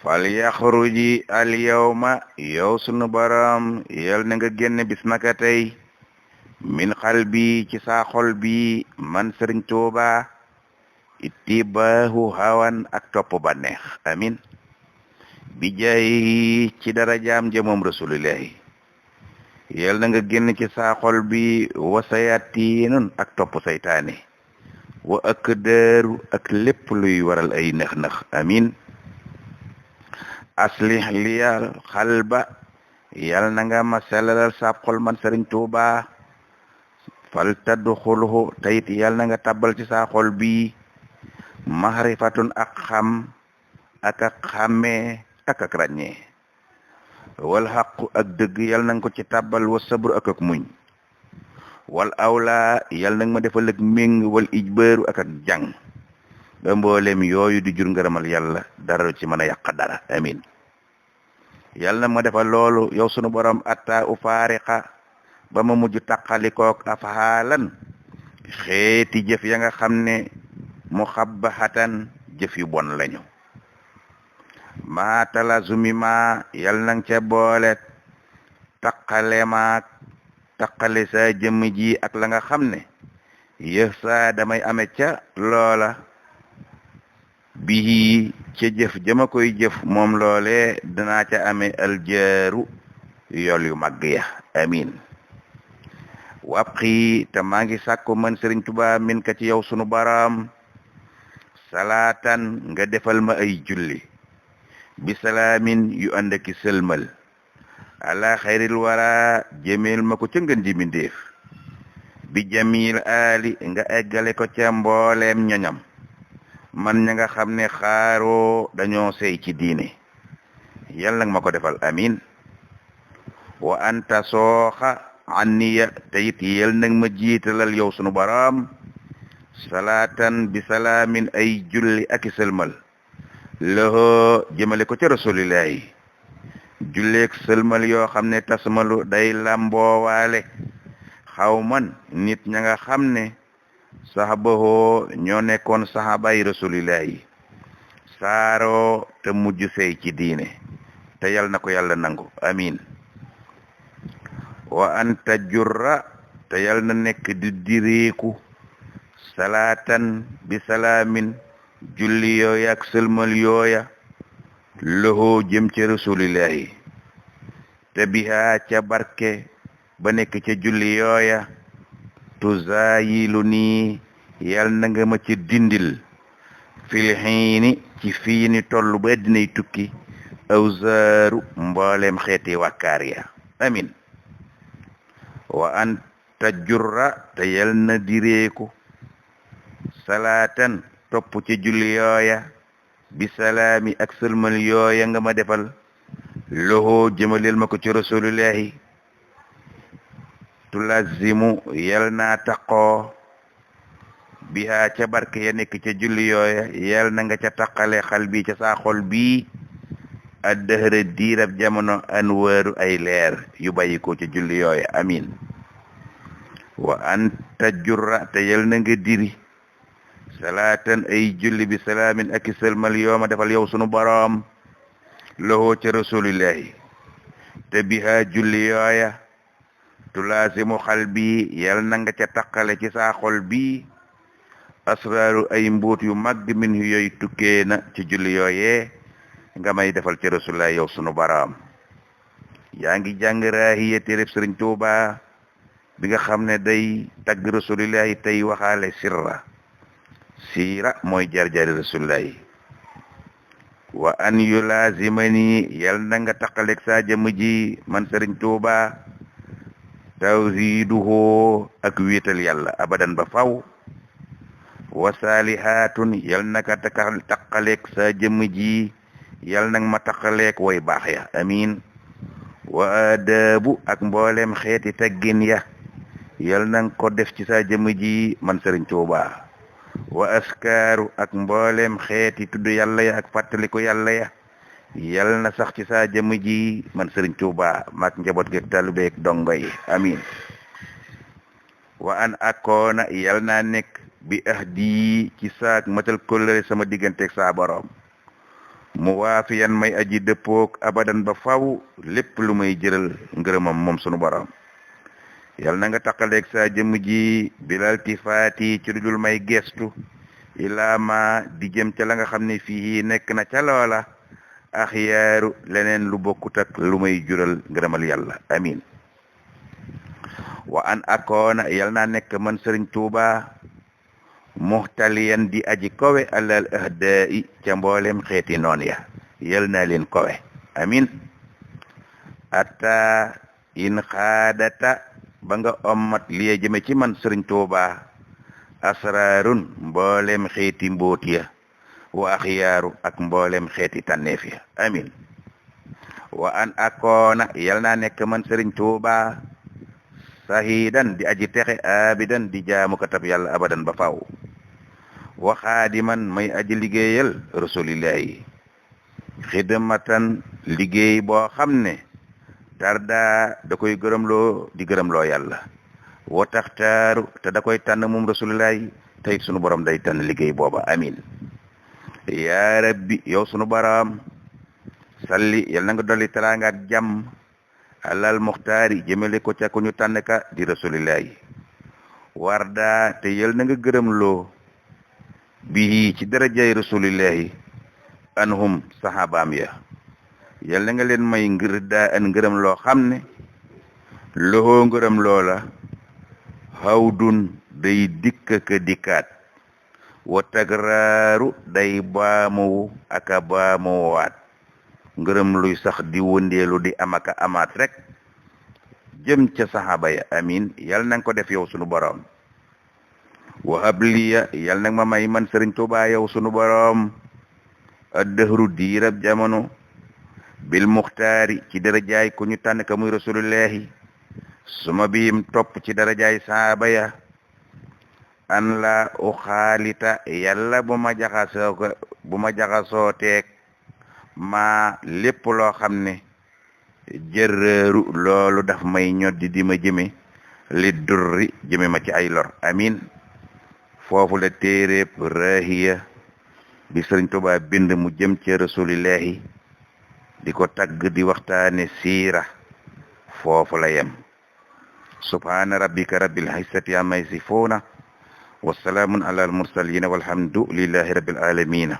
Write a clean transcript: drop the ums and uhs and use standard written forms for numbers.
fal yaxruji al yawma yow sunu baram yal na nga génn bis naka tey min qalbi ci sa xol bi man Sëriñ Tuuba ittibaahu hawan ak topp bànneex amin bi jaay ci darajaam jëmoom rasulillahi yal na nga génn ci sa xol bi wa sayaatinun ak topp saytaane wa akdaaru ak lépp luy waral ay nëx-nëx amin aslih liyal xalba yal na nga ma sellalal saab xol man Sëriñ Tuuba fal tadxulhu tayit yal na nga tabbal ci sa xol bi mahrifatun ak xam ak xàmmee ak ràññee wal xaqu ak dëgg yal na nga ko ci tabbal wa sabru ak muñ wal awla yal na nga ma defal ak méng wal ijbaaru ak jàng ba mboolem yooyu di jur ngërëmal yàlla dara ci mën a yàq dara amin yal na ma defal loolu yow sunu borom atta u faariqa ba ma mujj taqalikook afhaalan xeeti jëf ya nga xam ne muxabbahatan jëf yu bon lañu maa talazumi ma yal nang ca boole taqale sa jëmm ji ak la nga xam ne yëf saa damay ame ca loola bii ca jëf jëma koy jëf moom loole danaa ca ame aljaaru yool yu màgg ya amin wabxi te maa ngi sàkku man Sëriñ Tuubaa min ka ci yow sunu baram salaatan nga defal ma ay julli bi salaamin yu ànd aki sëlmal ala xayril wara jëmeel ma ko ca ngën ji mindéef bi jamil ali nga eggale ko ca mbooleem ñoñam man ña nga xam ne xaaroo dañoo sey ci diine yàlla nag ma ko defal amin wa anta sooxa anniya te it yel nag ma jiitalal yow sunu baram salaatan bi salaamin ay julli aki sëlmal loxo jëmale ko ca rasulillahi julleek sëlmal yoo xam ne tasmalu day lamboowaale xaw man nit ña nga xam ne saxabahoo ñoo nekkoon saxaabay rasulillahi saaro te mujj sey ci diine te yal na ko yàlla nangu amin wa anta jurra te yal na nekk di direeku salaatan bi salaamin julli yooya ak sëlmal yooya loxo jëm ca rasulillahi te biha ca barke ba nekk ca julli yooya tuzaayilu nii yal na nga ma ci dindil fil xiini ci fiini tollu ba dinay tukki awzaaru mboolem xeeti wakkaar ya amin wa anta jurra te yal na direeku salaatan topp ci julli yooya bi salaami ak sëlmal yooya nga ma defal loxo jëmaleel ma ko ci rasulillahi tulazimu yal naa taqoo biha ca barke ya nekk ca julli yooya yal na nga ca taqale xal bi ca saa xol bii addëhëra diirab jamono anwaaru ay leer yu bàyyi ko ca julli yooya amin wa anta jurra te yal na nga diri salaatan ay julli bi salaamin ak sëlmal yoo ma defal yow sunu boroom loxo ca rasulillahi te biha julli yooya tulaasimu xal bi yal na nga ca taqale ci saa xol bi asraaru ay mbuut yu mag min yooyu tukkee na ci julli yooyee nga may defal ci rasulillahi yow sunu boroom yaa ngi jàng raahiya téereb Sëriñ Tuuba bi nga xam ne day tagg rasulillahi tey waxaale siira mooy jaar-jaari rasulillahi wa an yulazimani yal na nga taqaleeg saa jëmm ji man Sëriñ Tuuba tawhiduhu ak wéetal yàlla abadan ba faw wa salihatun yal na nga taqaleeg saa jëmm ji yal na nga ma taqaleeg way baax ya amin wa adabu ak mboolem xeeti teggin ya yal na nga ko def ci saa jëmm ji man Sëriñ Tuuba wa askaaru ak mboolem xeeti tudd yàlla ya ak fàttaliku yàlla ya yal na sax ci saa jëmm ji man Sëriñ Tuuba maak njaboot geek taalibe ak dongo yi amin wa an akoona yal naa nekk bi ahdi ci saak matal kóllëre sama digganteeg saa borom mu waafiyan may aji dëppook abadan ba faw lépp lu may jëral ngërëmam moom sunu borom yal na nga taqaleeg sa jëmm ji bilal tifaati ci dudul may gestu ilaa ma di jëm ca la nga xam ne fii nekk na ca loola axiyaaru leneen lu bokkut ak lu may jural ngërëmal yàlla amin wa an akoona yal naa nekk man Sëriñ Tuuba muxtaliyan di aji kowe alal ahdaai ca mboolem xeeti noon ya yal naa leen kowe amin ata in xaadata ba nga ommat liye jëme ci man Sëriñ Tuuba asraarun mboolem xeeti mbóot ya wa axiyaaru ak mboolem xeeti tànneef ya amin wa an akoona yal naa nekk man Sëriñ Tuuba sahidan di aji texe abidan di jaamu katab yàlla abadan ba faw wa xaadiman may aji liggéeyal rasulillahi xidmatan liggéey boo xam ne tarda da koy gërëmloo di gërëmloo yàlla wa taxtaaru te da koy tànn moom rasulillahi tey sunu borom day tànn liggéey booba amin yaa rabbi yow sunu borom salli yal na nga dolli teraanga ak jàmm alal muxtaari jëmale ko ca ku ñu tànn ka di rasulillahi warda te yal na nga gërëmloo bii ci darajay rasulillahi anhum sahabaam ya yal na nga leen may ngir daa an ngërëm loo xam ne loxoo ngërëm loola hawdun day dikk ka dikkaat wa tagraaru day baamuwu aka baamuwaat ngërëm luy sax di wëndeelu di amaka amaat rek jëm ca saxaaba ya amin yal na nga ko def yow sunu borom wa habliya yal na nga ma may man Sëriñ Tuubaa yow sunu borom addahru diirab jamono bil muxtaari ci darajaay ku ñu tànn ka muy rasulullahi suma biim topp ci darajaay saxaaba ya an la u xaalita yàlla bu ma jaxasoo teeg ma lépp loo xam ne jërëru loolu daf may ñoddi di ma jëme li durri jëme ma ci ay lor amin foofu la téeréeb rahiya bi Sëriñ Tuubaa bind mu jëm ci rasulillahi di ko tagg di waxtaane siira foofu la yem subhaana rabbika rabbil izzati amma yasifuuna wa salaamun alal mursaliina walhamdu lillahi rabbil aalamiina